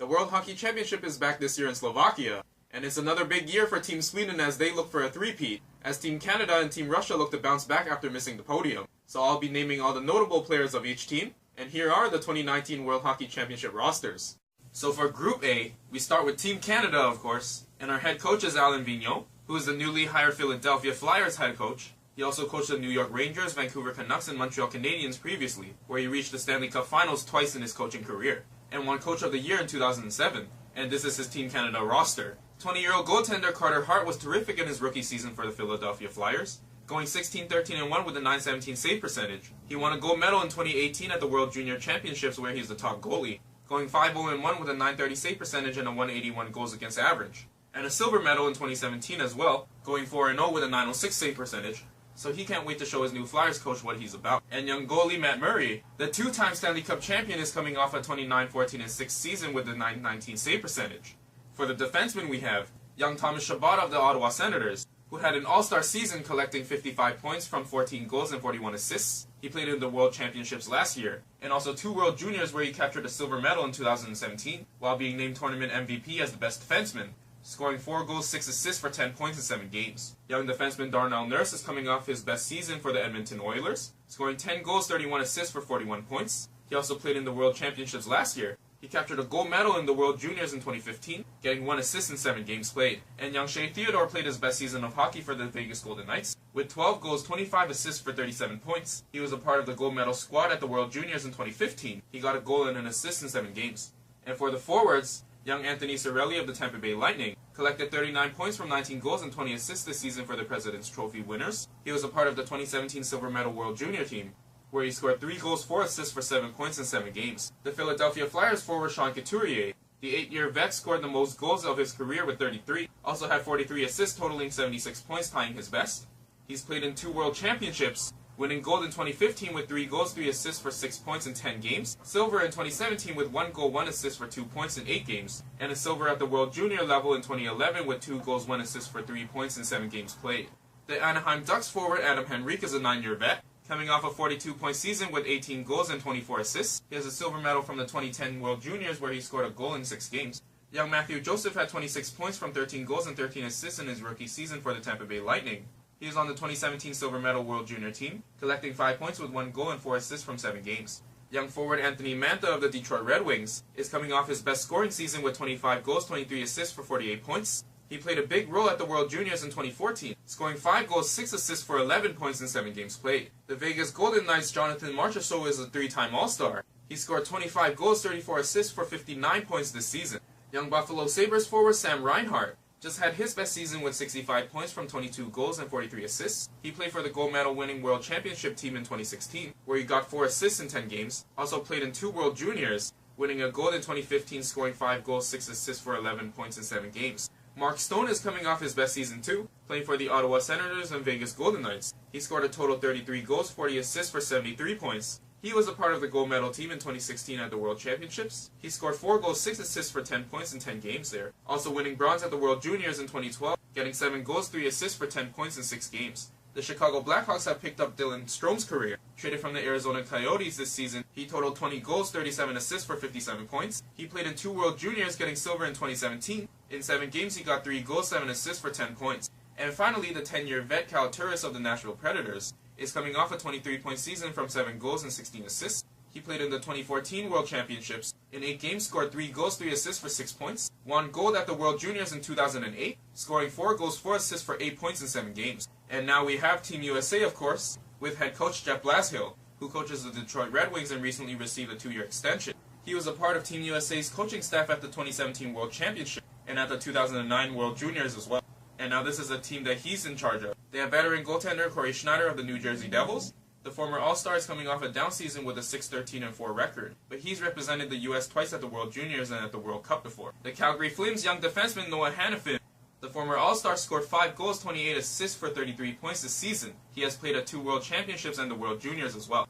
The World Hockey Championship is back this year in Slovakia, and it's another big year for Team Sweden as they look for a three-peat, as Team Canada and Team Russia look to bounce back after missing the podium. So I'll be naming all the notable players of each team, and here are the 2019 World Hockey Championship rosters. So for Group A, we start with Team Canada, of course, and our head coach is Alain Vigneault, who is the newly hired Philadelphia Flyers head coach. He also coached the New York Rangers, Vancouver Canucks, and Montreal Canadiens previously, where he reached the Stanley Cup Finals twice in his coaching career, and won Coach of the Year in 2007, and this is his Team Canada roster. 20-year-old goaltender Carter Hart was terrific in his rookie season for the Philadelphia Flyers, going 16-13-1 with a .917 save percentage. He won a gold medal in 2018 at the World Junior Championships where he's the top goalie, going 5-0-1 with a .930 save percentage and a .181 goals against average, and a silver medal in 2017 as well, going 4-0 with a .906 save percentage. So he can't wait to show his new Flyers coach what he's about. And young goalie Matt Murray, the two-time Stanley Cup champion, is coming off a 29-14-6 season with a .919 save percentage. For the defensemen we have young Thomas Chabot of the Ottawa Senators, who had an all-star season collecting 55 points from 14 goals and 41 assists. He played in the World Championships last year, and also 2 World Juniors where he captured a silver medal in 2017, while being named tournament MVP as the best defenseman, scoring 4 goals, 6 assists for 10 points in 7 games. Young defenseman Darnell Nurse is coming off his best season for the Edmonton Oilers, scoring 10 goals, 31 assists for 41 points. He also played in the World Championships last year. He captured a gold medal in the World Juniors in 2015, getting 1 assist in 7 games played. And young Shea Theodore played his best season of hockey for the Vegas Golden Knights, with 12 goals, 25 assists for 37 points. He was a part of the gold medal squad at the World Juniors in 2015. He got a goal and an assist in 7 games. And for the forwards, young Anthony Cirelli of the Tampa Bay Lightning collected 39 points from 19 goals and 20 assists this season for the President's Trophy winners. He was a part of the 2017 silver medal World Junior team, where he scored 3 goals, 4 assists for 7 points in 7 games. The Philadelphia Flyers forward Sean Couturier, the 8-year vet, scored the most goals of his career with 33, also had 43 assists totaling 76 points, tying his best. He's played in 2 World Championships, winning gold in 2015 with 3 goals, 3 assists for 6 points in 10 games, silver in 2017 with 1 goal, 1 assist for 2 points in 8 games, and a silver at the World Junior level in 2011 with 2 goals, 1 assist for 3 points in 7 games played. The Anaheim Ducks forward Adam Henrique is a 9-year vet, coming off a 42-point season with 18 goals and 24 assists. He has a silver medal from the 2010 World Juniors where he scored a goal in 6 games. Young Matthew Joseph had 26 points from 13 goals and 13 assists in his rookie season for the Tampa Bay Lightning. He is on the 2017 silver medal World Junior team, collecting 5 points with 1 goal and 4 assists from 7 games. Young forward Anthony Mantha of the Detroit Red Wings is coming off his best scoring season with 25 goals, 23 assists for 48 points. He played a big role at the World Juniors in 2014, scoring 5 goals, 6 assists for 11 points in 7 games played. The Vegas Golden Knights' Jonathan Marchessault is a 3-time All-Star. He scored 25 goals, 34 assists for 59 points this season. Young Buffalo Sabres forward Sam Reinhart just had his best season with 65 points from 22 goals and 43 assists. He played for the gold medal winning World Championship team in 2016, where he got 4 assists in 10 games. Also played in 2 World Juniors, winning a gold in 2015, scoring 5 goals, 6 assists for 11 points in 7 games. Mark Stone is coming off his best season too, playing for the Ottawa Senators and Vegas Golden Knights. He scored a total 33 goals, 40 assists for 73 points. He was a part of the gold medal team in 2016 at the World Championships. He scored 4 goals, 6 assists for 10 points in 10 games there. Also winning bronze at the World Juniors in 2012, getting 7 goals, 3 assists for 10 points in 6 games. The Chicago Blackhawks have picked up Dylan Strome's career. Traded from the Arizona Coyotes this season, he totaled 20 goals, 37 assists for 57 points. He played in 2 World Juniors, getting silver in 2017. In 7 games, he got 3 goals, 7 assists for 10 points. And finally, the 10-year vet Kyle Turris of the Nashville Predators is coming off a 23-point season from 7 goals and 16 assists. He played in the 2014 World Championships. In 8 games, scored 3 goals, 3 assists for 6 points. Won gold at the World Juniors in 2008, scoring 4 goals, 4 assists for 8 points in 7 games. And now we have Team USA, of course, with head coach Jeff Blashill, who coaches the Detroit Red Wings and recently received a 2-year extension. He was a part of Team USA's coaching staff at the 2017 World Championship and at the 2009 World Juniors as well. And now this is a team that he's in charge of. They have veteran goaltender Corey Schneider of the New Jersey Devils. The former All-Star is coming off a down season with a 6-13-4 record, but he's represented the U.S. twice at the World Juniors and at the World Cup before. The Calgary Flames' young defenseman Noah Hanifin, the former All-Star, scored 5 goals, 28 assists for 33 points this season. He has played at 2 World Championships and the World Juniors as well.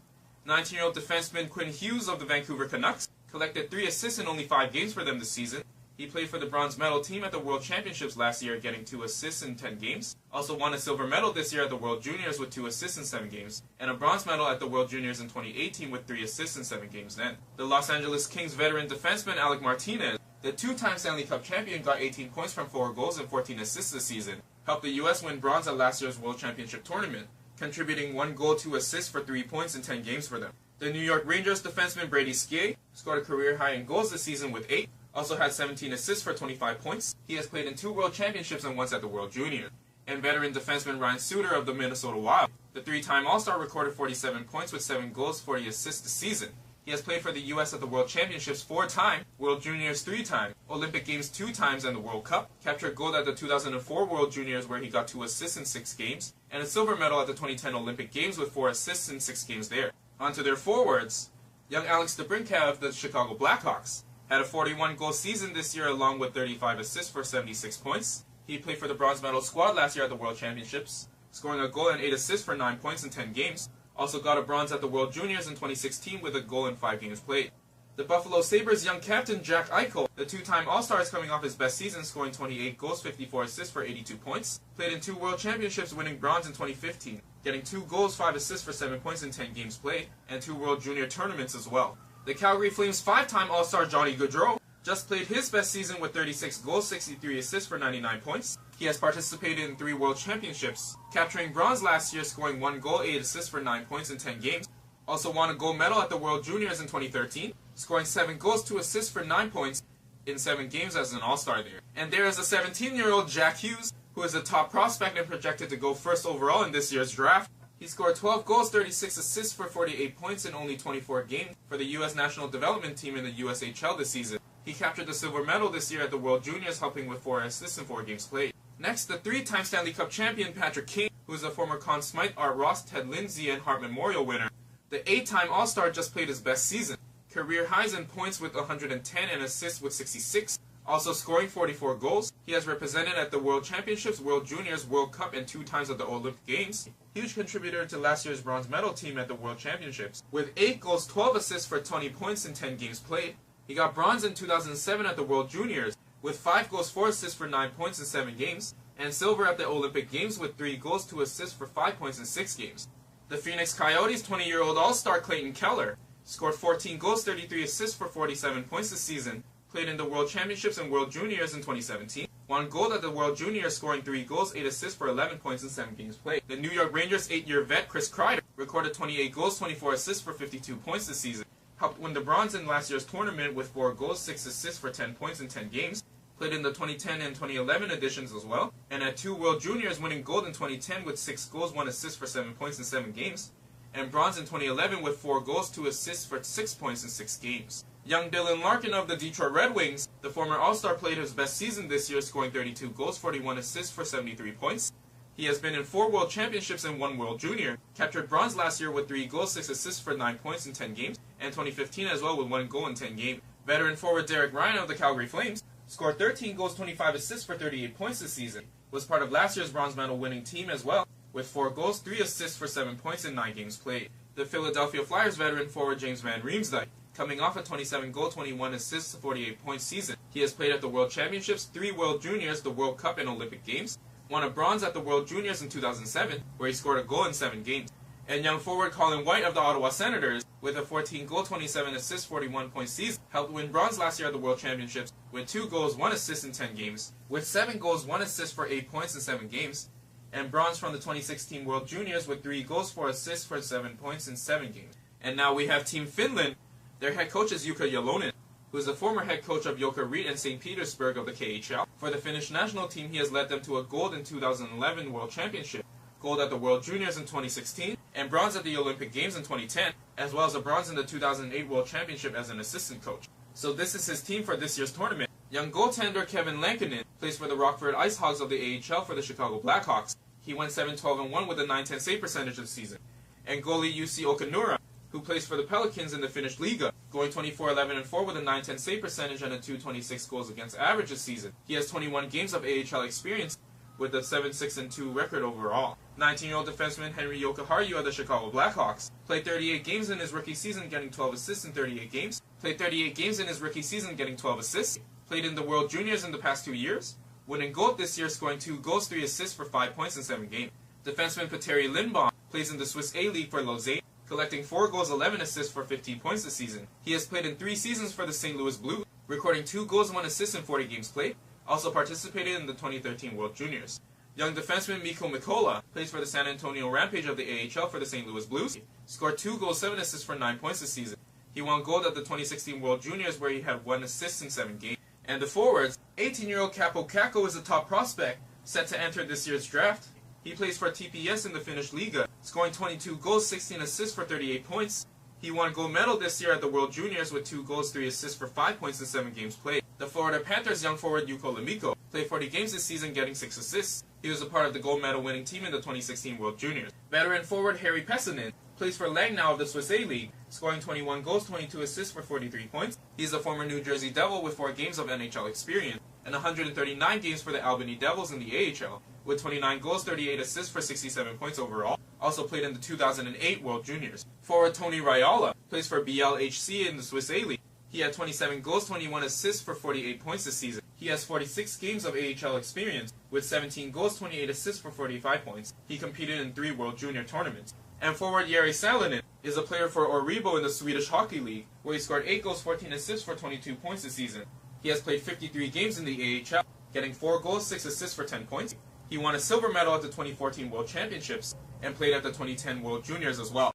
19-year-old defenseman Quinn Hughes of the Vancouver Canucks collected 3 assists in only 5 games for them this season. He played for the bronze medal team at the World Championships last year, getting 2 assists in 10 games. Also won a silver medal this year at the World Juniors with 2 assists in 7 games, and a bronze medal at the World Juniors in 2018 with 3 assists in 7 games then. The Los Angeles Kings veteran defenseman Alec Martinez The two-time Stanley Cup champion got 18 points from 4 goals and 14 assists this season, helped the US win bronze at last year's World Championship tournament, contributing 1 goal, 2 assists for 3 points in 10 games for them. The New York Rangers defenseman Brady Skjei scored a career high in goals this season with 8, also had 17 assists for 25 points. He has played in 2 World Championships and once at the World Junior. And veteran defenseman Ryan Suter of the Minnesota Wild, the 3-time All-Star, recorded 47 points with 7 goals, 40 assists this season. He has played for the US at the World Championships 4 times, World Juniors 3 times, Olympic Games 2 times, and the World Cup, captured gold at the 2004 World Juniors where he got 2 assists in 6 games, and a silver medal at the 2010 Olympic Games with 4 assists in 6 games there. On to their forwards. Young Alex DeBrincat of the Chicago Blackhawks had a 41-goal season this year along with 35 assists for 76 points. He played for the bronze medal squad last year at the World Championships, scoring a goal and 8 assists for 9 points in 10 games. Also got a bronze at the World Juniors in 2016 with a goal in 5 games played. The Buffalo Sabres' young captain Jack Eichel, the 2-time All-Star, is coming off his best season, scoring 28 goals, 54 assists for 82 points. Played in 2 World Championships, winning bronze in 2015, getting 2 goals, 5 assists for 7 points in 10 games played, and 2 World Junior tournaments as well. The Calgary Flames' 5-time All-Star Johnny Gaudreau just played his best season with 36 goals, 63 assists for 99 points. He has participated in 3 World Championships, capturing bronze last year, scoring 1 goal, 8 assists for 9 points in 10 games. Also won a gold medal at the World Juniors in 2013, scoring 7 goals, 2 assists for 9 points in 7 games as an All-Star there. And there is a 17-year-old Jack Hughes, who is a top prospect and projected to go first overall in this year's draft. He scored 12 goals, 36 assists for 48 points in only 24 games for the U.S. National Development Team in the USHL this season. He captured the silver medal this year at the World Juniors, helping with 4 assists in 4 games played. Next, the 3-time Stanley Cup champion Patrick Kane, who is a former Conn Smythe, Art Ross, Ted Lindsay, and Hart Memorial winner. The 8-time All-Star just played his best season. Career highs in points with 110 and assists with 66, also scoring 44 goals. He has represented at the World Championships, World Juniors, World Cup, and 2 times at the Olympic Games. Huge contributor to last year's bronze medal team at the World Championships, with 8 goals, 12 assists for 20 points in 10 games played. He got bronze in 2007 at the World Juniors, with 5 goals, 4 assists for 9 points in 7 games, and silver at the Olympic Games with 3 goals, 2 assists for 5 points in 6 games. The Phoenix Coyotes' 20-year-old All-Star Clayton Keller scored 14 goals, 33 assists for 47 points this season, played in the World Championships and World Juniors in 2017, won gold at the World Juniors, scoring 3 goals, 8 assists for 11 points in 7 games played. The New York Rangers' 8-year vet Chris Kreider recorded 28 goals, 24 assists for 52 points this season, helped win the bronze in last year's tournament with 4 goals, 6 assists for 10 points in 10 games, played in the 2010 and 2011 editions as well, and at 2 World Juniors, winning gold in 2010 with 6 goals, 1 assist for 7 points in 7 games, and bronze in 2011 with 4 goals, 2 assists for 6 points in 6 games. Young Dylan Larkin of the Detroit Red Wings, the former All-Star, played his best season this year, scoring 32 goals, 41 assists for 73 points. He has been in 4 World Championships and 1 World Junior, captured bronze last year with 3 goals, 6 assists for 9 points in 10 games, and 2015 as well with 1 goal in 10 games. Veteran forward Derek Ryan of the Calgary Flames scored 13 goals, 25 assists for 38 points this season, was part of last year's bronze medal winning team as well, with 4 goals, 3 assists for 7 points in 9 games played. The Philadelphia Flyers veteran forward James Van Riemsdyk, coming off a 27-goal, 21 assists, 48-point season. He has played at the World Championships, 3 World Juniors, the World Cup, and Olympic Games, won a bronze at the World Juniors in 2007, where he scored a goal in 7 games. And young forward Colin White of the Ottawa Senators, with a 14-goal, 27-assist, 41-point season, helped win bronze last year at the World Championships with 2 goals, 1 assist in 10 games, with 7 goals, 1 assist for 8 points in 7 games, and bronze from the 2016 World Juniors with 3 goals, 4 assists for 7 points in 7 games. And now we have Team Finland. Their head coach is Jukka Jalonen, who is the former head coach of Joka Riit and St. Petersburg of the KHL. For the Finnish national team, he has led them to a gold in 2011 World Championship, gold at the World Juniors in 2016, and bronze at the Olympic Games in 2010, as well as a bronze in the 2008 World Championship as an assistant coach. So this is his team for this year's tournament. Young goaltender Kevin Lankinen plays for the Rockford Ice Hogs of the AHL for the Chicago Blackhawks. He went 7-12-1 with a .910 save percentage this season. And goalie Jussi Okanura, who plays for the Pelicans in the Finnish Liga, going 24-11-4 with a .910 save percentage and a .226 goals against average this season. He has 21 games of AHL experience with a 7-6-2 record overall. 19-year-old defenseman Henri Jokiharju of the Chicago Blackhawks played 38 games in his rookie season, getting 12 assists in 38 games. Played 38 games in his rookie season, getting 12 assists. Played in the World Juniors in the past 2 years, winning gold this year, scoring 2 goals, 3 assists for 5 points in 7 games. Defenseman Petteri Lindbaum plays in the Swiss A-League for Lausanne, collecting 4 goals, 11 assists for 15 points this season. He has played in 3 seasons for the St. Louis Blues, recording 2 goals and 1 assist in 40 games played. Also participated in the 2013 World Juniors. Young defenseman Mikko Mikola plays for the San Antonio Rampage of the AHL for the St. Louis Blues. Scored 2 goals, 7 assists for 9 points this season. He won gold at the 2016 World Juniors where he had 1 assist in 7 games. And the forwards, 18-year-old Capo Kakko is a top prospect, set to enter this year's draft. He plays for TPS in the Finnish Liga, scoring 22 goals, 16 assists for 38 points. He won gold medal this year at the World Juniors with 2 goals, 3 assists for 5 points in 7 games played. The Florida Panthers young forward Yuko Lemiko played 40 games this season, getting 6 assists. He was a part of the gold medal winning team in the 2016 World Juniors. Veteran forward Harry Pessinen plays for Langnau of the Swiss A-League, scoring 21 goals, 22 assists for 43 points. He's a former New Jersey Devil with 4 games of NHL experience and 139 games for the Albany Devils in the AHL, with 29 goals, 38 assists for 67 points overall. Also played in the 2008 World Juniors. Forward Tony Raiola plays for BLHC in the Swiss A-League. He had 27 goals, 21 assists for 48 points this season. He has 46 games of AHL experience, with 17 goals, 28 assists for 45 points. He competed in 3 World Junior tournaments. And forward Jari Salonen is a player for Oribo in the Swedish Hockey League, where he scored 8 goals, 14 assists for 22 points this season. He has played 53 games in the AHL, getting 4 goals, 6 assists for 10 points. He won a silver medal at the 2014 World Championships and played at the 2010 World Juniors as well.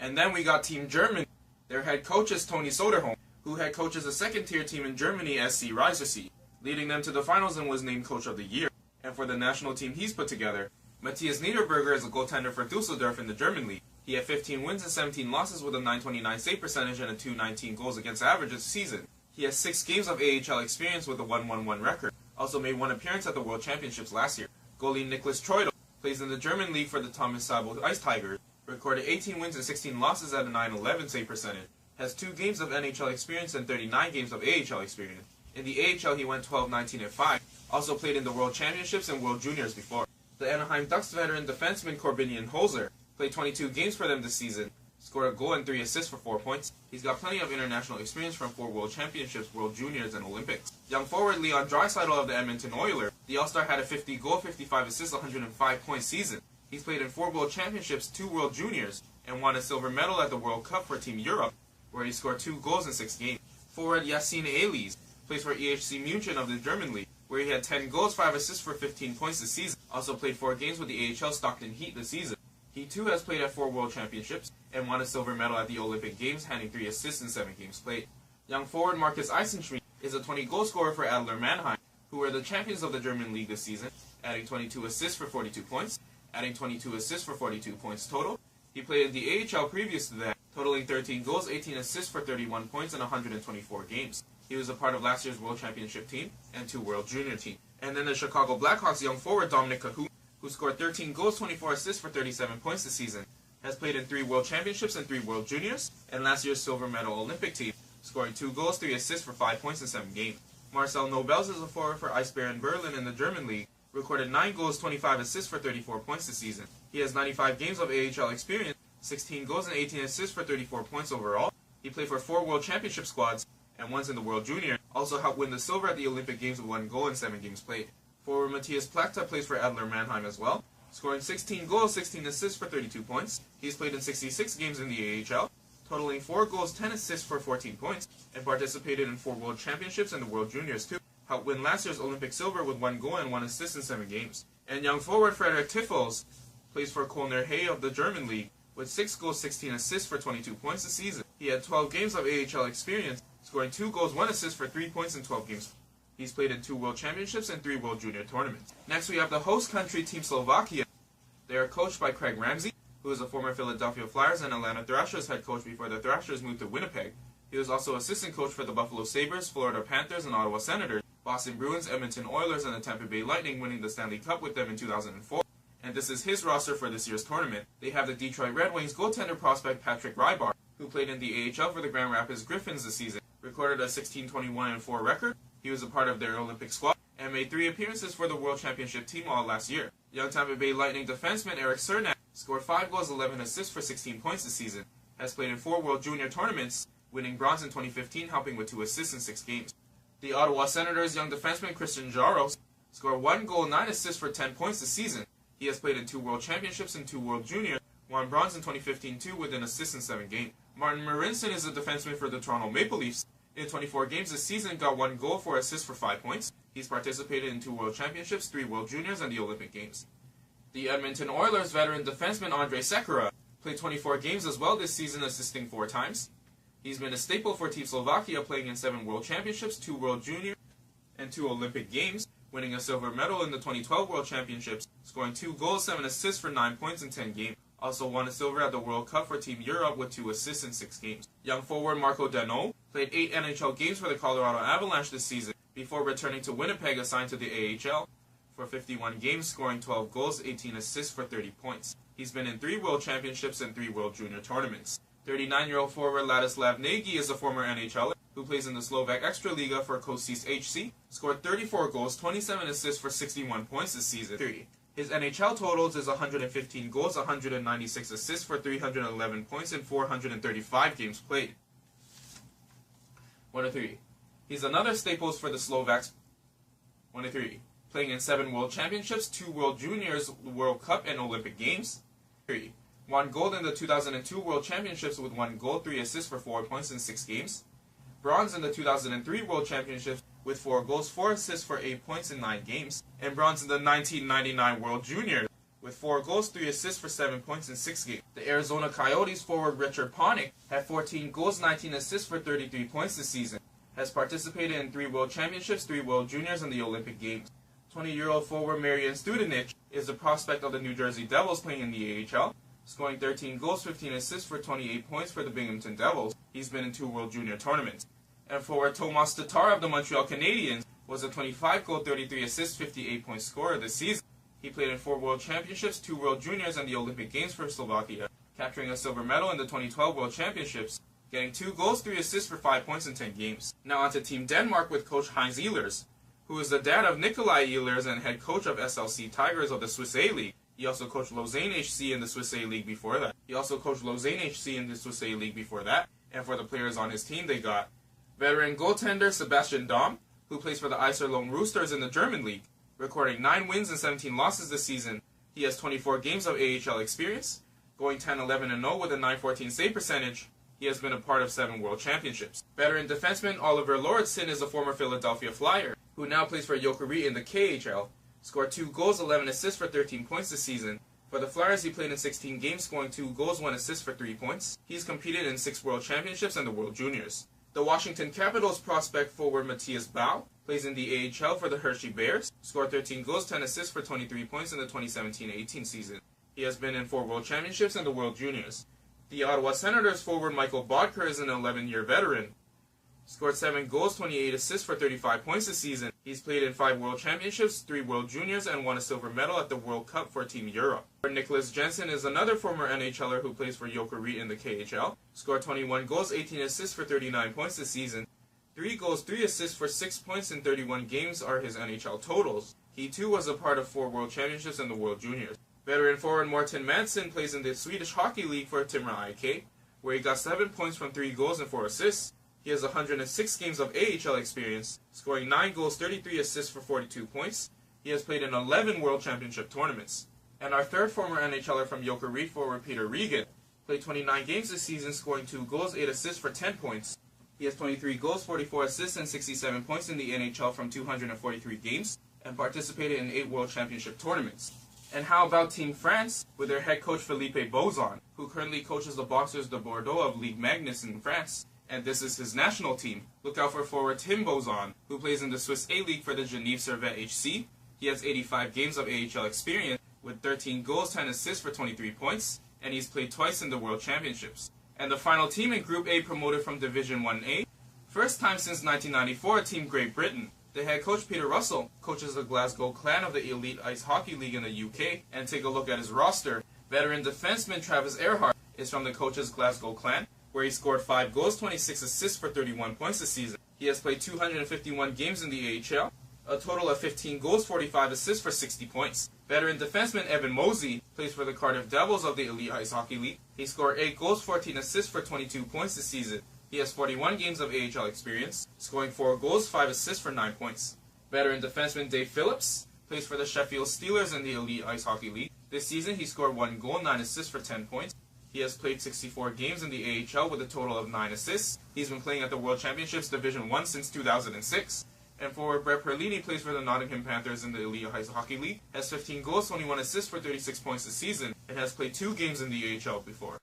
And then we got Team Germany. Their head coach is Tony Soderholm, who head coaches a second-tier team in Germany, SC Reisersee, leading them to the finals and was named Coach of the Year. And for the national team he's put together, Matthias Niederberger is a goaltender for Dusseldorf in the German League. He had 15 wins and 17 losses with a .929 save percentage and a .219 goals against average this season. He has 6 games of AHL experience with a 1-1-1 record. Also made 1 appearance at the World Championships last year. Goalie Niklas Treudel plays in the German League for the Thomas Sabo Ice Tigers. Recorded 18 wins and 16 losses at a .911 save percentage. Has 2 games of NHL experience and 39 games of AHL experience. In the AHL he went 12-19-5. Also played in the World Championships and World Juniors before. The Anaheim Ducks veteran defenseman Corbinian Holzer played 22 games for them this season. Scored a goal and 3 assists for 4 points. He's got plenty of international experience from 4 World Championships, World Juniors, and Olympics. Young forward Leon Draisaitl of the Edmonton Oilers. The All-Star had a 50-goal, 55 assists, 105-point season. He's played in 4 World Championships, 2 World Juniors, and won a silver medal at the World Cup for Team Europe, where he scored 2 goals in 6 games. Forward Yassine Elis plays for EHC München of the German League, where he had 10 goals, 5 assists for 15 points this season. Also played 4 games with the AHL Stockton Heat this season. He too has played at 4 World Championships and won a silver medal at the Olympic Games, handing 3 assists in 7 games played. Young forward Marcus Eisenschmidt is a 20-goal scorer for Adler Mannheim, who were the champions of the German League this season, adding 22 assists for 42 points, adding 22 assists for 42 points total. He played in the AHL previous to that, totaling 13 goals, 18 assists for 31 points in 124 games. He was a part of last year's World Championship team and 2 World Junior teams. And then the Chicago Blackhawks young forward Dominic Cahoon, who scored 13 goals, 24 assists for 37 points this season, has played in 3 World Championships and 3 World Juniors, and last year's silver medal Olympic team, scoring 2 goals, 3 assists for 5 points in 7 games. Marcel Nobels is a forward for Eisbären Berlin in the German League, recorded 9 goals, 25 assists for 34 points this season. He has 95 games of AHL experience, 16 goals and 18 assists for 34 points overall. He played for 4 World Championship squads and once in the World Junior, also helped win the silver at the Olympic Games with 1 goal in 7 games played. Forward Matthias Plachta plays for Adler Mannheim as well, scoring 16 goals, 16 assists for 32 points. He's played in 66 games in the AHL, totaling 4 goals, 10 assists for 14 points, and participated in 4 World Championships and the World Juniors too. Helped win last year's Olympic silver with 1 goal and 1 assist in 7 games. And young forward Frederick Tiffels plays for Kölner Haie of the German League, with 6 goals, 16 assists for 22 points this season. He had 12 games of AHL experience, scoring 2 goals, 1 assist for 3 points in 12 games. He's played in 2 World Championships and 3 World Junior tournaments. Next we have the host country, Team Slovakia. They are coached by Craig Ramsey, who is a former Philadelphia Flyers and Atlanta Thrashers head coach before the Thrashers moved to Winnipeg. He was also assistant coach for the Buffalo Sabres, Florida Panthers, and Ottawa Senators, Boston Bruins, Edmonton Oilers, and the Tampa Bay Lightning, winning the Stanley Cup with them in 2004. And this is his roster for this year's tournament. They have the Detroit Red Wings goaltender prospect Patrick Rybar, who played in the AHL for the Grand Rapids Griffins this season, recorded a 16-21-4 record. He was a part of their Olympic squad and made 3 appearances for the World Championship team all last year. Young Tampa Bay Lightning defenseman Eric Cernak scored 5 goals, 11 assists for 16 points this season, has played in 4 World Junior tournaments, winning bronze in 2015, helping with 2 assists in 6 games. The Ottawa Senators young defenseman Christian Jaros scored 1 goal, 9 assists for 10 points this season. He has played in 2 World Championships and 2 World Juniors, won bronze in 2015 too with an assist in 7 games. Martin Marincin is a defenseman for the Toronto Maple Leafs, In 24 games this season, got 1 goal, 4 assists for 5 points. He's participated in 2 World Championships, 3 World Juniors, and the Olympic Games. The Edmonton Oilers veteran defenseman Andrej Sekera played 24 games as well this season, assisting 4 times. He's been a staple for Team Slovakia, playing in 7 World Championships, 2 World Juniors, and 2 Olympic Games, winning a silver medal in the 2012 World Championships, scoring 2 goals, 7 assists for 9 points in 10 games. Also won a silver at the World Cup for Team Europe with 2 assists in 6 games. Young forward Marco Dano played 8 NHL games for the Colorado Avalanche this season, before returning to Winnipeg, assigned to the AHL for 51 games, scoring 12 goals, 18 assists for 30 points. He's been in 3 World Championships and 3 World Junior tournaments. 39-year-old forward Ladislav Nagy is a former NHLer who plays in the Slovak Extraliga for Košice HC, scored 34 goals, 27 assists for 61 points this season. 3. His NHL totals is 115 goals, 196 assists for 311 points in 435 games played. 1-3. He's another staples for the Slovaks. 1-3. Playing in 7 World Championships, 2 World Juniors, World Cup, and Olympic Games. 3. Won gold in the 2002 World Championships with 1 goal, 3 assists for 4 points in 6 games. Bronze in the 2003 World Championships with 4 goals, 4 assists for 8 points in 9 games. And bronze in the 1999 World Juniors with 4 goals, 3 assists for 7 points in 6 games. The Arizona Coyotes forward Richard Panik had 14 goals, 19 assists for 33 points this season. Has participated in 3 World Championships, 3 World Juniors, and the Olympic Games. 20-year-old forward Marian Studenic is a prospect of the New Jersey Devils playing in the AHL, scoring 13 goals, 15 assists for 28 points for the Binghamton Devils. He's been in 2 World Junior tournaments. And forward Tomas Tatar of the Montreal Canadiens was a 25-goal, 33-assist, 58-point scorer this season. He played in 4 World Championships, 2 World Juniors, and the Olympic Games for Slovakia, capturing a silver medal in the 2012 World Championships, getting 2 goals, 3 assists for 5 points in 10 games. Now on to Team Denmark with coach Heinz Ehlers, who is the dad of Nikolai Ehlers and head coach of SLC Tigers of the Swiss A-League. He also coached Lausanne HC in the Swiss A-League before that. And for the players on his team, they got veteran goaltender Sebastian Dahm, who plays for the Iserlohn Roosters in the German League, recording 9 wins and 17 losses this season. He has 24 games of AHL experience, going 10-11-0 with a .914 save percentage. He has been a part of 7 World Championships. Veteran defenseman Oliver Lauritsen is a former Philadelphia Flyer, who now plays for Jokerit in the KHL, scored 2 goals, 11 assists for 13 points this season. For the Flyers, he played in 16 games, scoring 2 goals, 1 assist for 3 points. He's competed in 6 World Championships and the World Juniors. The Washington Capitals prospect forward Matthias Bau plays in the AHL for the Hershey Bears, scored 13 goals, 10 assists for 23 points in the 2017-18 season. He has been in 4 World Championships and the World Juniors. The Ottawa Senators forward Michael Bodker is an 11-year veteran. Scored 7 goals, 28 assists for 35 points this season. He's played in 5 World Championships, 3 World Juniors, and won a silver medal at the World Cup for Team Europe. Nicholas Jensen is another former NHLer who plays for Jokerit in the KHL. Scored 21 goals, 18 assists for 39 points this season. 3 goals, 3 assists for 6 points in 31 games are his NHL totals. He too was a part of 4 World Championships and the World Juniors. Veteran forward Morten Madsen plays in the Swedish Hockey League for Timrå IK, where he got 7 points from 3 goals and 4 assists. He has 106 games of AHL experience, scoring 9 goals, 33 assists for 42 points. He has played in 11 World Championship tournaments. And our third former NHLer from Jokerit forward Peter Regan played 29 games this season, scoring 2 goals, 8 assists for 10 points. He has 23 goals, 44 assists, and 67 points in the NHL from 243 games, and participated in 8 World Championship tournaments. And how about Team France, with their head coach Philippe Bozon, who currently coaches the Boxers de Bordeaux of Ligue Magnus in France, and this is his national team. Look out for forward Tim Bozon, who plays in the Swiss A-League for the Genève Servette HC. He has 85 games of AHL experience, with 13 goals, 10 assists for 23 points, and he's played twice in the World Championships. And the final team in Group A promoted from Division 1A, first time since 1994, Team Great Britain. The head coach Peter Russell coaches the Glasgow Clan of the Elite Ice Hockey League in the UK, and take a look at his roster. Veteran defenseman Travis Earhart is from the coach's Glasgow Clan, where he scored 5 goals, 26 assists for 31 points this season. He has played 251 games in the AHL, a total of 15 goals, 45 assists for 60 points. Veteran defenseman Evan Mosey plays for the Cardiff Devils of the Elite Ice Hockey League. He scored 8 goals, 14 assists for 22 points this season. He has 41 games of AHL experience, scoring 4 goals, 5 assists for 9 points. Veteran defenseman Dave Phillips plays for the Sheffield Steelers in the Elite Ice Hockey League. This season he scored 1 goal, 9 assists for 10 points. He has played 64 games in the AHL with a total of 9 assists. He's been playing at the World Championships Division 1 since 2006. And forward Brett Perlini plays for the Nottingham Panthers in the Elite Ice Hockey League, has 15 goals, 21 assists for 36 points this season, and has played 2 games in the AHL before.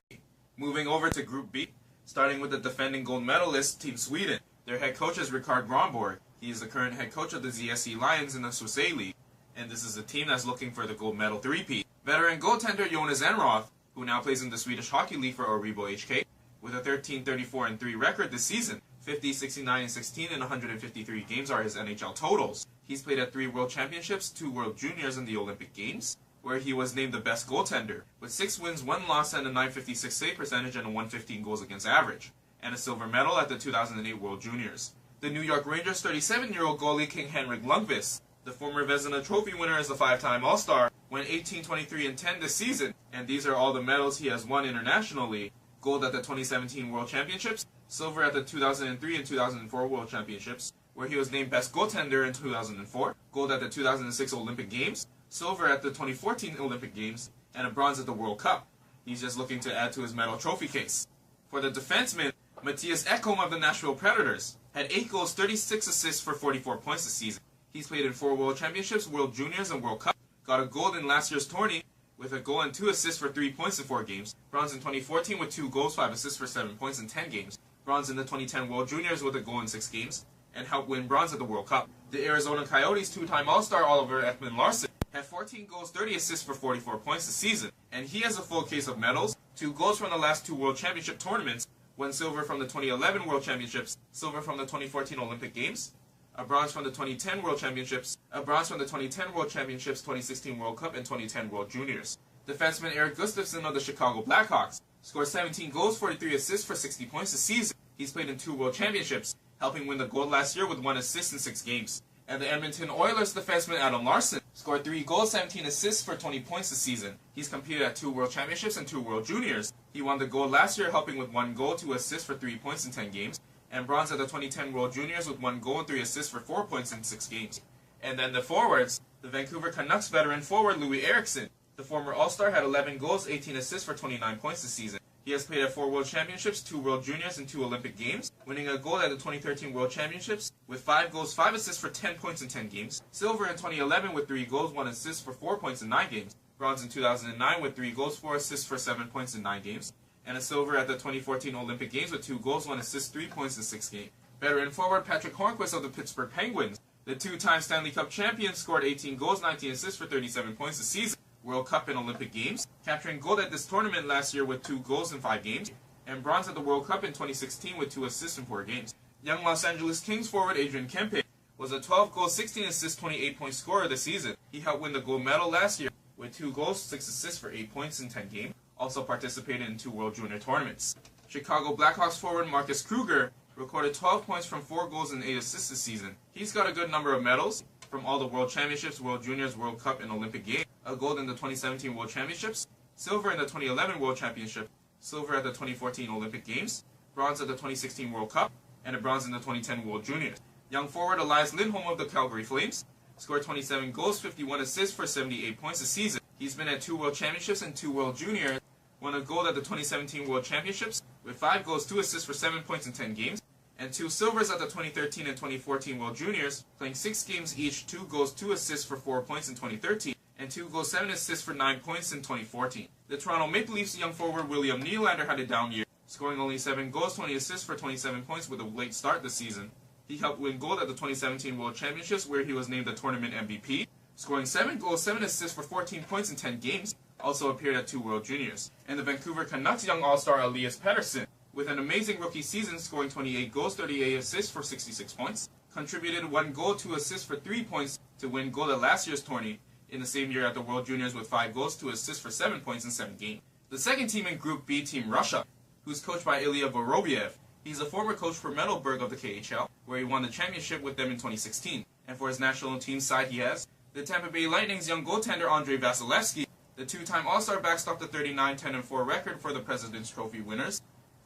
Moving over to Group B, starting with the defending gold medalist, Team Sweden. Their head coach is Rickard Gronborg. He is the current head coach of the ZSC Lions in the Swiss A League, and this is a team that's looking for the gold medal three-peat. Veteran goaltender Jonas Enroth, who now plays in the Swedish Hockey League for Örebro HK, with a 13-34-3 record this season. 50, 69, and 16 in 153 games are his NHL totals. He's played at 3 World Championships, 2 World Juniors, and the Olympic Games, where he was named the best goaltender, with 6 wins, 1 loss, and a .956 save percentage and a 115 goals against average, and a silver medal at the 2008 World Juniors. The New York Rangers' 37-year-old goalie King Henrik Lundqvist, the former Vezina Trophy winner, is a 5-time All-Star, went 18, 23, and 10 this season, and these are all the medals he has won internationally. Gold at the 2017 World Championships, silver at the 2003 and 2004 World Championships, where he was named Best Goaltender in 2004, gold at the 2006 Olympic Games, silver at the 2014 Olympic Games, and a bronze at the World Cup. He's just looking to add to his medal trophy case. For the defenseman, Matthias Ekholm of the Nashville Predators had 8 goals, 36 assists for 44 points this season. He's played in 4 World Championships, World Juniors, and World Cup, got a gold in last year's tourney, with a goal and 2 assists for 3 points in 4 games, bronze in 2014 with 2 goals, 5 assists for 7 points in 10 games, bronze in the 2010 World Juniors with a goal in 6 games, and helped win bronze at the World Cup. The Arizona Coyotes' 2-time All-Star Oliver Ekman-Larsson had 14 goals, 30 assists for 44 points this season, and he has a full case of medals, 2 goals from the last 2 World Championship tournaments, 1 silver from the 2011 World Championships, silver from the 2014 Olympic Games, a bronze from the 2010 World Championships, a bronze from the 2010 World Championships, 2016 World Cup, and 2010 World Juniors. Defenseman Eric Gustafsson of the Chicago Blackhawks scored 17 goals, 43 assists for 60 points this season. He's played in 2 World Championships, helping win the gold last year with 1 assist in 6 games. And the Edmonton Oilers defenseman Adam Larsson scored 3 goals, 17 assists for 20 points this season. He's competed at 2 World Championships and 2 World Juniors. He won the gold last year, helping with 1 goal, 2 assists for 3 points in 10 games, and bronze at the 2010 World Juniors with 1 goal and 3 assists for 4 points in 6 games. And then the forwards, the Vancouver Canucks veteran forward Louis Eriksson. The former All-Star had 11 goals, 18 assists for 29 points this season. He has played at 4 World Championships, 2 World Juniors, and 2 Olympic Games, winning a gold at the 2013 World Championships with 5 goals, 5 assists for 10 points in 10 games, silver in 2011 with 3 goals, 1 assist for 4 points in 9 games, bronze in 2009 with 3 goals, 4 assists for 7 points in 9 games, and a silver at the 2014 Olympic Games with 2 goals, 1 assist, 3 points in 6 games. Veteran forward Patrick Hornquist of the Pittsburgh Penguins, the 2-time Stanley Cup champion, scored 18 goals, 19 assists for 37 points this season. World Cup and Olympic Games, capturing gold at this tournament last year with 2 goals in 5 games, and bronze at the World Cup in 2016 with 2 assists in 4 games. Young Los Angeles Kings forward Adrian Kempe was a 12-goal, 16-assist, 28-point scorer this season. He helped win the gold medal last year with 2 goals, 6 assists for 8 points in 10 games, also participated in 2 World Junior tournaments. Chicago Blackhawks forward Marcus Kruger recorded 12 points from 4 goals and 8 assists this season. He's got a good number of medals from all the World Championships, World Juniors, World Cup, and Olympic Games. A gold in the 2017 World Championships, silver in the 2011 World Championship, silver at the 2014 Olympic Games, bronze at the 2016 World Cup, and a bronze in the 2010 World Juniors. Young forward Elias Lindholm of the Calgary Flames scored 27 goals, 51 assists for 78 points this season. He's been at 2 World Championships and 2 World Juniors, won a gold at the 2017 World Championships with 5 goals, 2 assists for 7 points in 10 games, and 2 silvers at the 2013 and 2014 World Juniors, playing 6 games each, 2 goals, 2 assists for 4 points in 2013, and 2 goals, 7 assists for 9 points in 2014. The Toronto Maple Leafs young forward William Nylander had a down year, scoring only 7 goals, 20 assists for 27 points with a late start this season. He helped win gold at the 2017 World Championships, where he was named the tournament MVP, scoring 7 goals, 7 assists for 14 points in 10 games, also appeared at 2 World Juniors. And the Vancouver Canucks young All-Star Elias Pettersson, with an amazing rookie season, scoring 28 goals, 38 assists for 66 points, contributed 1 goal, 2 assists for 3 points to win gold at last year's tourney, in the same year at the World Juniors with 5 goals, 2 assists for 7 points in 7 games. The second team in Group B, Team Russia, who's coached by Ilya Vorobyev. He's a former coach for Metalburg of the KHL, where he won the championship with them in 2016. And for his national team side, he has the Tampa Bay Lightning's young goaltender Andrei Vasilevsky, the 2-time All-Star backstopped the 39-10-4 record for the President's Trophy winners.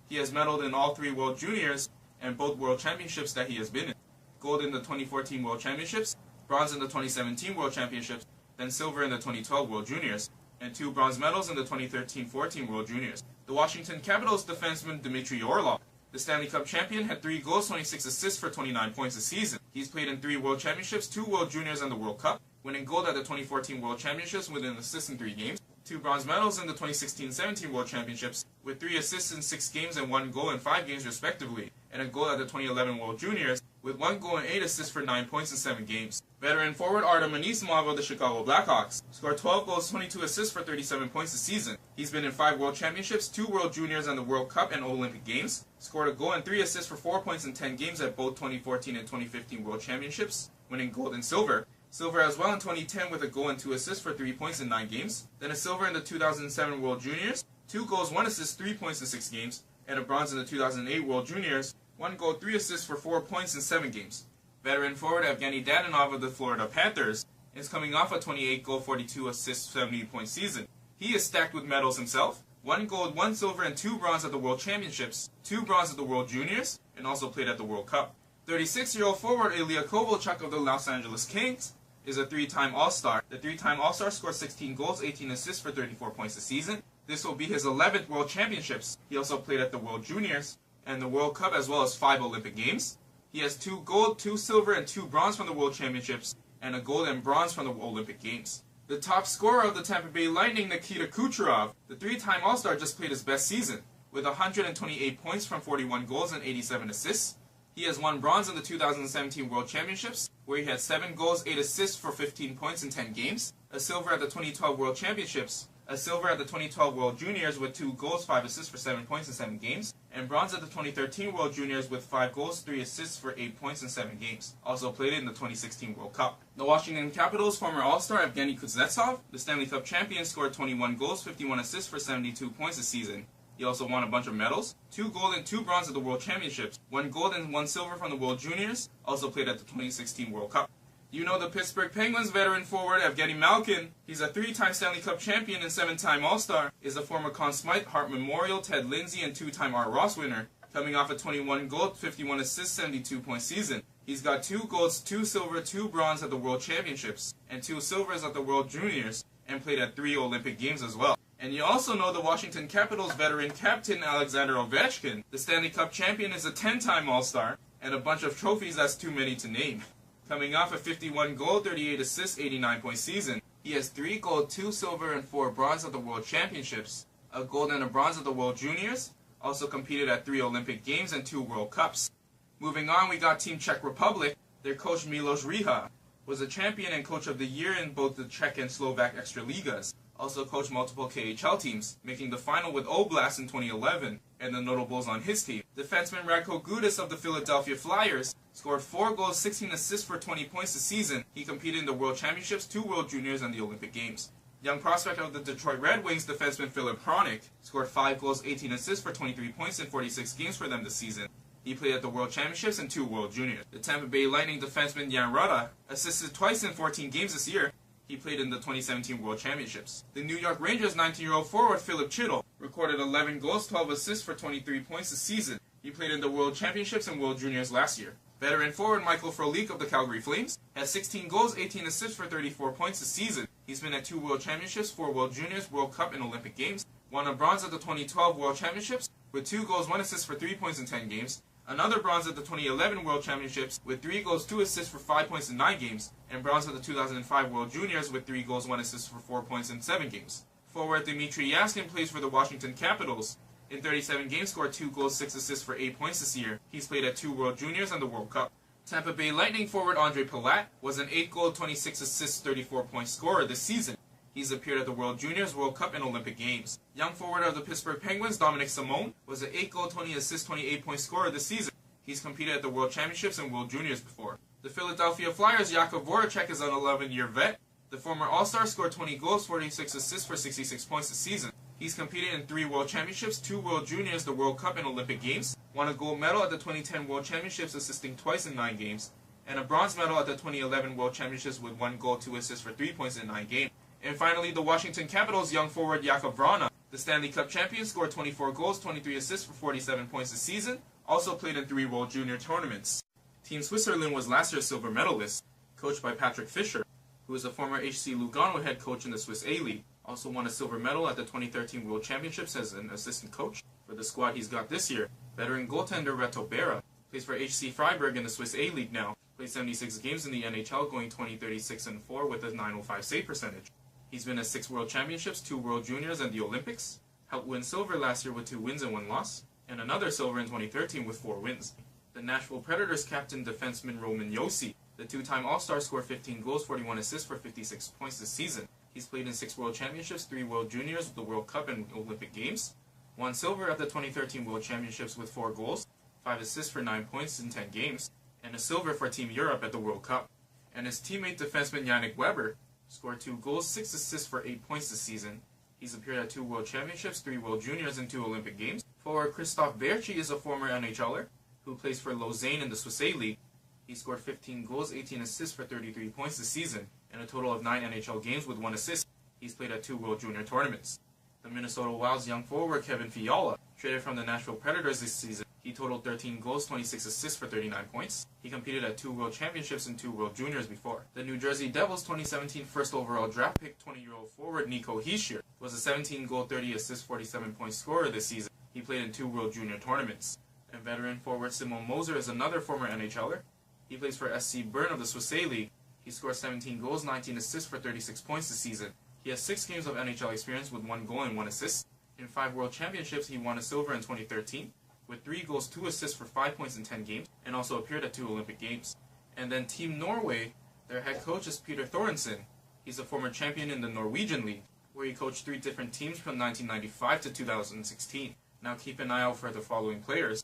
He has medaled in all 3 World Juniors and both World Championships that he has been in. Gold in the 2014 World Championships, bronze in the 2017 World Championships, then silver in the 2012 World Juniors, and 2 bronze medals in the 2013-14 World Juniors. The Washington Capitals defenseman Dmitry Orlov, the Stanley Cup champion, had 3 goals, 26 assists for 29 points this season. He's played in 3 World Championships, 2 World Juniors, and the World Cup, winning gold at the 2014 World Championships with an assist in 3 games, 2 bronze medals in the 2016-17 World Championships with 3 assists in 6 games and 1 goal in 5 games respectively, and a goal at the 2011 World Juniors with 1 goal and 8 assists for 9 points in 7 games. Veteran forward Artem Anisimov of the Chicago Blackhawks scored 12 goals, 22 assists for 37 points this season. He's been in 5 World Championships, 2 World Juniors, and the World Cup and Olympic Games. Scored a goal and 3 assists for 4 points in 10 games at both 2014 and 2015 World Championships, winning gold and silver. Silver as well in 2010 with a goal and 2 assists for 3 points in 9 games. Then a silver in the 2007 World Juniors, 2 goals, 1 assist, 3 points in 6 games. And a bronze in the 2008 World Juniors, 1 goal, 3 assists for 4 points in 7 games. Veteran forward Evgeny Dadonov of the Florida Panthers is coming off a 28-goal, 42-assist, 70-point season. He is stacked with medals himself. 1 gold, 1 silver, and 2 bronze at the World Championships, 2 bronze at the World Juniors, and also played at the World Cup. 36-year-old forward Ilya Kovalchuk of the Los Angeles Kings is a 3-time All-Star. The 3-time All-Star scored 16 goals, 18 assists for 34 points this season. This will be his 11th World Championships. He also played at the World Juniors and the World Cup as well as 5 Olympic Games. He has 2 gold, 2 silver, and 2 bronze from the World Championships, and a gold and bronze from the Olympic Games. The top scorer of the Tampa Bay Lightning, Nikita Kucherov, the 3-time All-Star, just played his best season, with 128 points from 41 goals and 87 assists. He has won bronze in the 2017 World Championships, where he had 7 goals, 8 assists for 15 points in 10 games, a silver at the 2012 World Championships, a silver at the 2012 World Juniors with 2 goals, 5 assists for 7 points in 7 games, and bronze at the 2013 World Juniors with 5 goals, 3 assists for 8 points in 7 games. Also played in the 2016 World Cup. The Washington Capitals former All-Star Evgeny Kuznetsov, the Stanley Cup champion, scored 21 goals, 51 assists for 72 points this season. He also won a bunch of medals, 2 gold and 2 bronze at the World Championships, 1 gold and 1 silver from the World Juniors, also played at the 2016 World Cup. You know the Pittsburgh Penguins veteran forward Evgeny Malkin. He's a 3-time Stanley Cup champion and 7-time All-Star, is a former Conn Smythe, Hart Memorial, Ted Lindsay, and 2-time Art Ross winner, coming off a 21 goal, 51 assist, 72-point season. He's got 2 golds, 2 silver, 2 bronze at the World Championships, and 2 silvers at the World Juniors, and played at 3 Olympic Games as well. And you also know the Washington Capitals veteran captain Alexander Ovechkin. The Stanley Cup champion is a 10-time All-Star, and a bunch of trophies that's too many to name. Coming off a 51 goal, 38 assists, 89-point season. He has 3 gold, 2 silver, and 4 bronze at the World Championships, a gold and a bronze at the World Juniors, also competed at 3 Olympic Games and 2 World Cups. Moving on, we got Team Czech Republic. Their coach Milos Riha was a champion and coach of the year in both the Czech and Slovak Extraligas. Also coached multiple KHL teams, making the final with Oblast in 2011, and the notables on his team. Defenseman Radko Gudas of the Philadelphia Flyers scored 4 goals, 16 assists for 20 points this season. He competed in the World Championships, 2 World Juniors, and the Olympic Games. Young prospect of the Detroit Red Wings, defenseman Philip Hronik, scored 5 goals, 18 assists for 23 points in 46 games for them this season. He played at the World Championships and 2 World Juniors. The Tampa Bay Lightning defenseman Jan Rutta assisted twice in 14 games this year. He played in the 2017 World Championships. The New York Rangers 19-year-old forward Philip Chytil recorded 11 goals, 12 assists for 23 points this season. He played in the World Championships and World Juniors last year. Veteran forward Michael Frolik of the Calgary Flames has 16 goals, 18 assists for 34 points this season. He's been at 2 World Championships, 4 World Juniors, World Cup, and Olympic Games. Won a bronze at the 2012 World Championships with 2 goals, 1 assist for 3 points in 10 games. Another bronze at the 2011 World Championships with 3 goals, 2 assists for 5 points in 9 games, and bronze at the 2005 World Juniors with 3 goals, 1 assist for 4 points in 7 games. Forward Dmitry Yaskin plays for the Washington Capitals. In 37 games, scored 2 goals, 6 assists for 8 points this year. He's played at 2 World Juniors and the World Cup. Tampa Bay Lightning forward Andre Palat was an 8-goal, 26 assists, 34-point scorer this season. He's appeared at the World Juniors, World Cup, and Olympic Games. Young forward of the Pittsburgh Penguins, Dominic Simone, was an 8-goal, 20 assist, 28-point scorer this season. He's competed at the World Championships and World Juniors before. The Philadelphia Flyers' Jakub Voracek is an 11-year vet. The former All-Star scored 20 goals, 46 assists for 66 points this season. He's competed in 3 World Championships, 2 World Juniors, the World Cup, and Olympic Games. Won a gold medal at the 2010 World Championships, assisting twice in 9 games. And a bronze medal at the 2011 World Championships with 1 goal, 2 assists for 3 points in 9 games. And finally, the Washington Capitals' young forward Jakub Vrana, the Stanley Cup champion, scored 24 goals, 23 assists for 47 points this season. Also played in 3 World Junior tournaments. Team Switzerland was last year's silver medalist, coached by Patrick Fischer, who is a former HC Lugano head coach in the Swiss A-League. Also won a silver medal at the 2013 World Championships as an assistant coach. For the squad he's got this year, veteran goaltender Reto Berra plays for HC Freiburg in the Swiss A-League now. Played 76 games in the NHL, going 20-36-4 with a .905 save percentage. He's been at 6 World Championships, 2 World Juniors, and the Olympics. Helped win silver last year with 2 wins and 1 loss, and another silver in 2013 with 4 wins. The Nashville Predators captain defenseman Roman Josi, the 2-time All-Star, scored 15 goals, 41 assists for 56 points this season. He's played in 6 World Championships, 3 World Juniors, the World Cup, and Olympic Games. Won silver at the 2013 World Championships with 4 goals, 5 assists for 9 points in 10 games, and a silver for Team Europe at the World Cup. And his teammate defenseman Yannick Weber scored 2 goals, 6 assists for 8 points this season. He's appeared at 2 World Championships, 3 World Juniors, and 2 Olympic Games. Forward Christoph Berchi is a former NHLer who plays for Lausanne in the Swiss A-League. He scored 15 goals, 18 assists for 33 points this season, and a total of 9 NHL games with 1 assist. He's played at 2 World Junior tournaments. The Minnesota Wild's young forward Kevin Fiala, traded from the Nashville Predators this season. He totaled 13 goals, 26 assists for 39 points. He competed at 2 World Championships and 2 World Juniors before. The New Jersey Devils 2017 first overall draft pick 20-year-old forward Nico Hischier was a 17-goal, 30-assist, 47-point scorer this season. He played in 2 World Junior tournaments. And veteran forward Simon Moser is another former NHLer. He plays for SC Bern of the Swiss A-League. He scored 17 goals, 19 assists for 36 points this season. He has 6 games of NHL experience with 1 goal and 1 assist. In 5 World Championships, he won a silver in 2013, with 3 goals, 2 assists for 5 points in 10 games, and also appeared at 2 Olympic Games. And then Team Norway, their head coach is Peter Thorensen. He's a former champion in the Norwegian League, where he coached 3 different teams from 1995 to 2016. Now keep an eye out for the following players.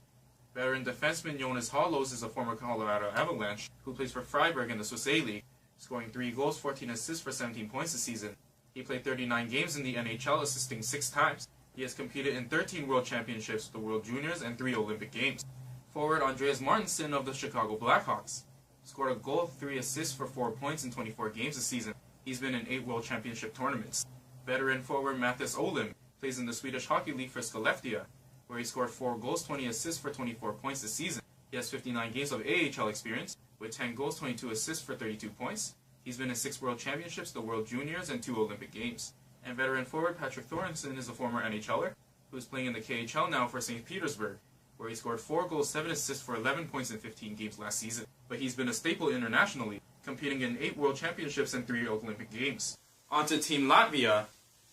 Veteran defenseman Jonas Hollos is a former Colorado Avalanche, who plays for Freiburg in the Swiss A-League, scoring 3 goals, 14 assists for 17 points this season. He played 39 games in the NHL, assisting 6 times. He has competed in 13 World Championships, the World Juniors, and 3 Olympic Games. Forward Andreas Martinson of the Chicago Blackhawks scored a goal, 3 assists for 4 points in 24 games this season. He's been in 8 World Championship tournaments. Veteran forward Mattis Olim plays in the Swedish Hockey League for Skellefteå, where he scored 4 goals, 20 assists for 24 points this season. He has 59 games of AHL experience, with 10 goals, 22 assists for 32 points. He's been in 6 World Championships, the World Juniors, and 2 Olympic Games. And veteran forward Patrick Thorensen is a former NHLer who is playing in the KHL now for St. Petersburg, where he scored 4 goals, 7 assists for 11 points in 15 games last season. But he's been a staple internationally, competing in 8 World Championships and 3 Olympic Games. On to Team Latvia,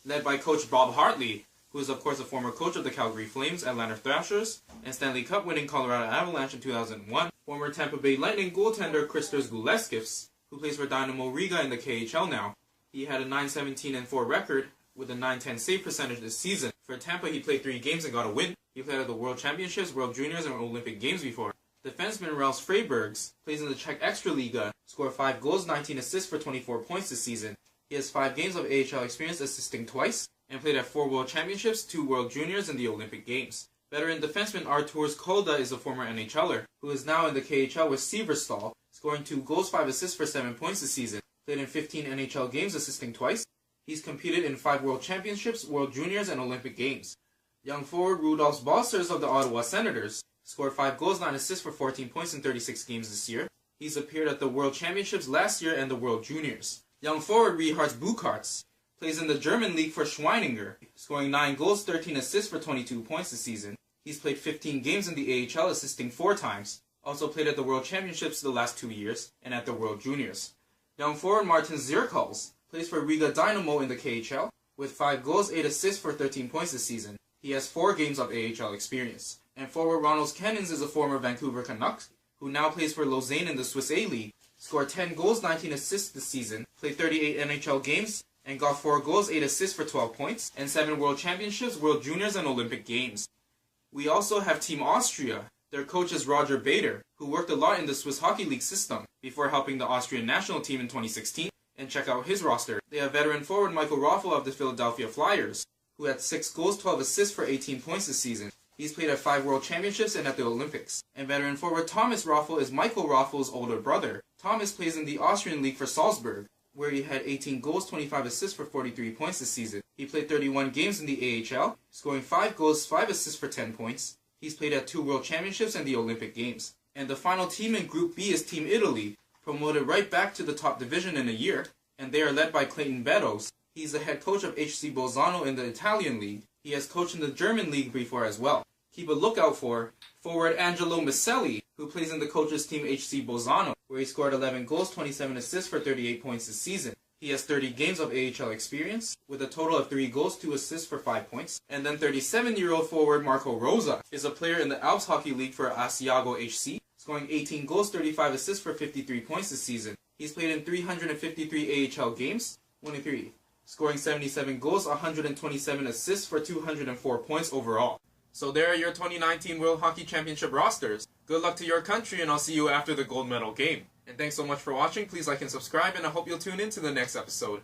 led by coach Bob Hartley, who is of course a former coach of the Calgary Flames, Atlanta Thrashers, and Stanley Cup winning Colorado Avalanche in 2001. Former Tampa Bay Lightning goaltender Christos Guleskis, who plays for Dynamo Riga in the KHL now. He had a .917-4 record with a .910 save percentage this season. For Tampa, he played 3 games and got a win. He played at the World Championships, World Juniors, and Olympic Games before. Defenseman Ralf Freibergs plays in the Czech Extraliga, scored 5 goals, 19 assists for 24 points this season. He has 5 games of AHL experience, assisting twice, and played at 4 World Championships, 2 World Juniors, and the Olympic Games. Veteran defenseman Arturs Kolda is a former NHLer, who is now in the KHL with Severstal, scoring 2 goals, 5 assists for 7 points this season. Played in 15 NHL games, assisting twice. He's competed in 5 World Championships, World Juniors, and Olympic Games. Young forward Rudolf Balcers of the Ottawa Senators scored 5 goals, 9 assists for 14 points in 36 games this year. He's appeared at the World Championships last year and the World Juniors. Young forward Richard Bukarts plays in the German league for Schweininger, scoring 9 goals, 13 assists for 22 points this season. He's played 15 games in the AHL, assisting 4 times. Also played at the World Championships the last 2 years, and at the World Juniors. Young forward Martin Zirkals plays for Riga Dynamo in the KHL, with 5 goals, 8 assists for 13 points this season. He has 4 games of AHL experience. And forward Ronald Cannons is a former Vancouver Canucks, who now plays for Lausanne in the Swiss A-League. Scored 10 goals, 19 assists this season, played 38 NHL games, and got 4 goals, 8 assists for 12 points, and 7 World Championships, World Juniors, and Olympic Games. We also have Team Austria. Their coach is Roger Bader, who worked a lot in the Swiss Hockey League system before helping the Austrian national team in 2016. And check out his roster. They have veteran forward Michael Raffl of the Philadelphia Flyers, who had 6 goals, 12 assists for 18 points this season. He's played at 5 World Championships and at the Olympics. And veteran forward Thomas Raffl is Michael Raffl's older brother. Thomas plays in the Austrian League for Salzburg, where he had 18 goals, 25 assists for 43 points this season. He played 31 games in the AHL, scoring 5 goals, 5 assists for 10 points. He's played at 2 World Championships and the Olympic Games. And the final team in Group B is Team Italy, promoted right back to the top division in a year, and they are led by Clayton Beddoes. He's the head coach of HC Bolzano in the Italian league. He has coached in the German league before as well. Keep a lookout for forward Angelo Miceli, who plays in the coach's team HC Bolzano, where he scored 11 goals, 27 assists for 38 points this season. He has 30 games of AHL experience, with a total of 3 goals, 2 assists for 5 points. And then 37-year-old forward Marco Rosa is a player in the Alps Hockey League for Asiago HC, scoring 18 goals, 35 assists for 53 points this season. He's played in 353 AHL games, 23, scoring 77 goals, 127 assists for 204 points overall. So there are your 2019 World Hockey Championship rosters. Good luck to your country, and I'll see you after the gold medal game. And thanks so much for watching. Please like and subscribe, and I hope you'll tune in to the next episode.